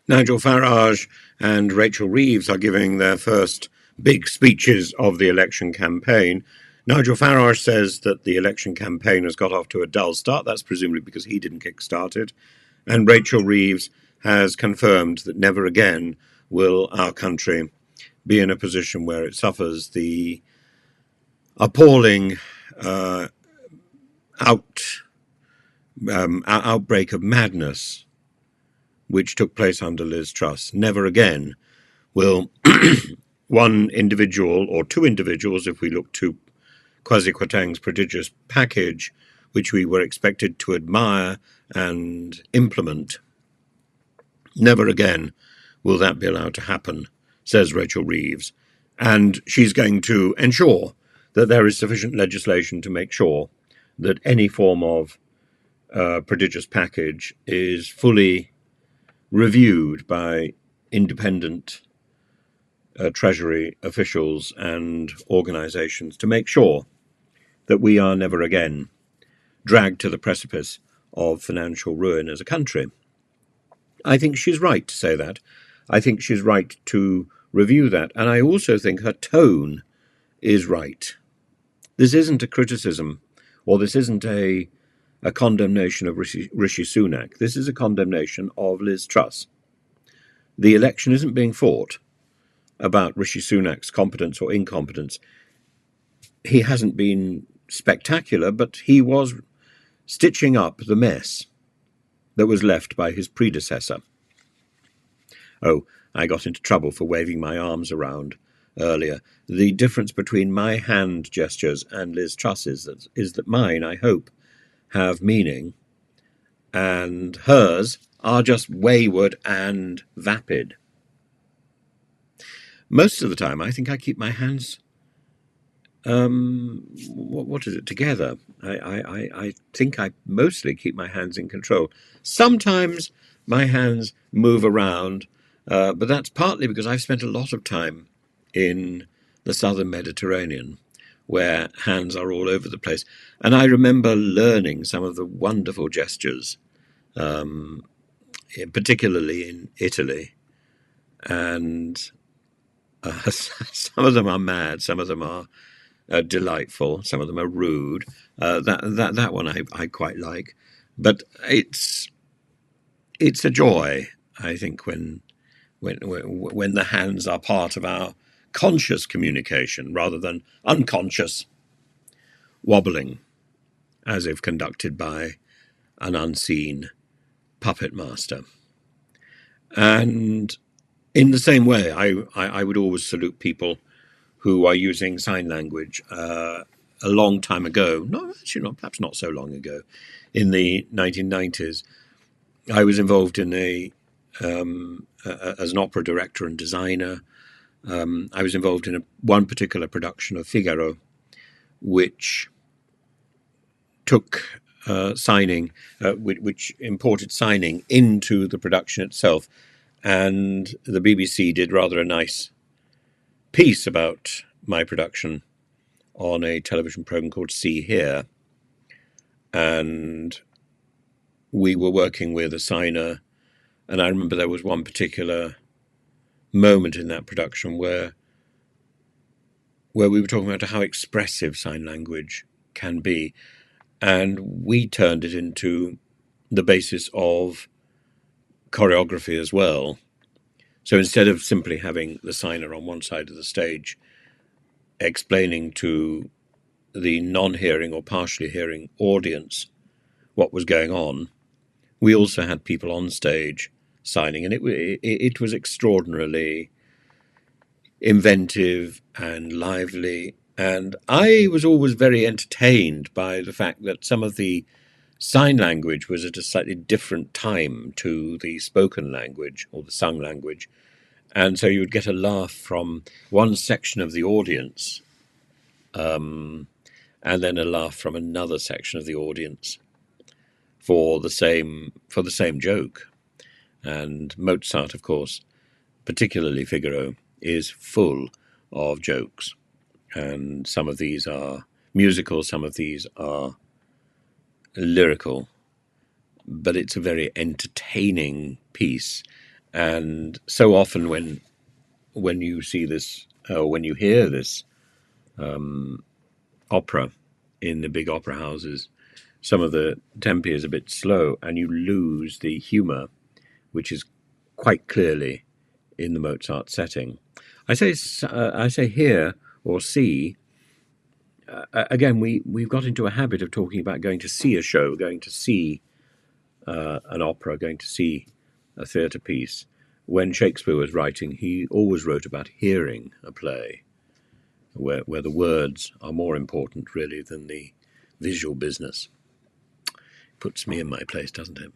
Nigel Farage and Rachel Reeves are giving their first big speeches of the election campaign. Nigel Farage says that the election campaign has got off to a dull start. That's presumably because he didn't kick-start it. And Rachel Reeves has confirmed that never again will our country be in a position where it suffers the appalling outbreak of madness which took place under Liz Truss. Never again will one individual, or two individuals, if we look to Kwasi Kwarteng's prodigious package, which we were expected to admire and implement, never again will that be allowed to happen, says Rachel Reeves. And she's going to ensure that there is sufficient legislation to make sure that any form of prodigious package is fully reviewed by independent Treasury officials and organisations to make sure that we are never again dragged to the precipice of financial ruin as a country. I think she's right to say that. I think she's right to review that. And I also think her tone is right. This isn't a criticism, or this isn't a condemnation of Rishi Sunak. This is a condemnation of Liz Truss. The election isn't being fought about Rishi Sunak's competence or incompetence. He hasn't been spectacular, but he was stitching up the mess that was left by his predecessor. Oh, I got into trouble for waving my arms around earlier. The difference between my hand gestures and Liz Truss's is that mine, I hope, have meaning, and hers are just wayward and vapid. Most of the time, I think I keep my hands, what is it, together. I think I mostly keep my hands in control. Sometimes my hands move around, but that's partly because I've spent a lot of time in the southern Mediterranean, where hands are all over the place. And I remember learning some of the wonderful gestures, particularly in Italy. And some of them are mad, some of them are delightful, some of them are rude. That one I quite like. But it's a joy, I think, when the hands are part of our conscious communication rather than unconscious wobbling, as if conducted by an unseen puppet master. And in the same way, I would always salute people who are using sign language. A long time ago, perhaps not so long ago, in the 1990s, I was involved in as an opera director and designer. I was involved in one particular production of Figaro, which took signing, which imported signing into the production itself. And the BBC did rather a nice piece about my production on a television program called See Here. And we were working with a signer, and I remember there was one particular moment in that production where we were talking about how expressive sign language can be, and we turned it into the basis of choreography as well. So instead of simply having the signer on one side of the stage explaining to the non-hearing or partially hearing audience what was going on, we also had people on stage signing, and it was extraordinarily inventive and lively. And I was always very entertained by the fact that some of the sign language was at a slightly different time to the spoken language or the sung language. And so you would get a laugh from one section of the audience, and then a laugh from another section of the audience for the same joke. And Mozart, of course, particularly Figaro, is full of jokes. And some of these are musical, some of these are lyrical, but it's a very entertaining piece. And so often when you see this, or when you hear this opera in the big opera houses, some of the tempi is a bit slow, and you lose the humour, which is quite clearly in the Mozart setting. I say hear or see. Again, we've got into a habit of talking about going to see a show, going to see an opera, going to see a theatre piece. When Shakespeare was writing, he always wrote about hearing a play, where the words are more important, really, than the visual business. Puts me in my place, doesn't it?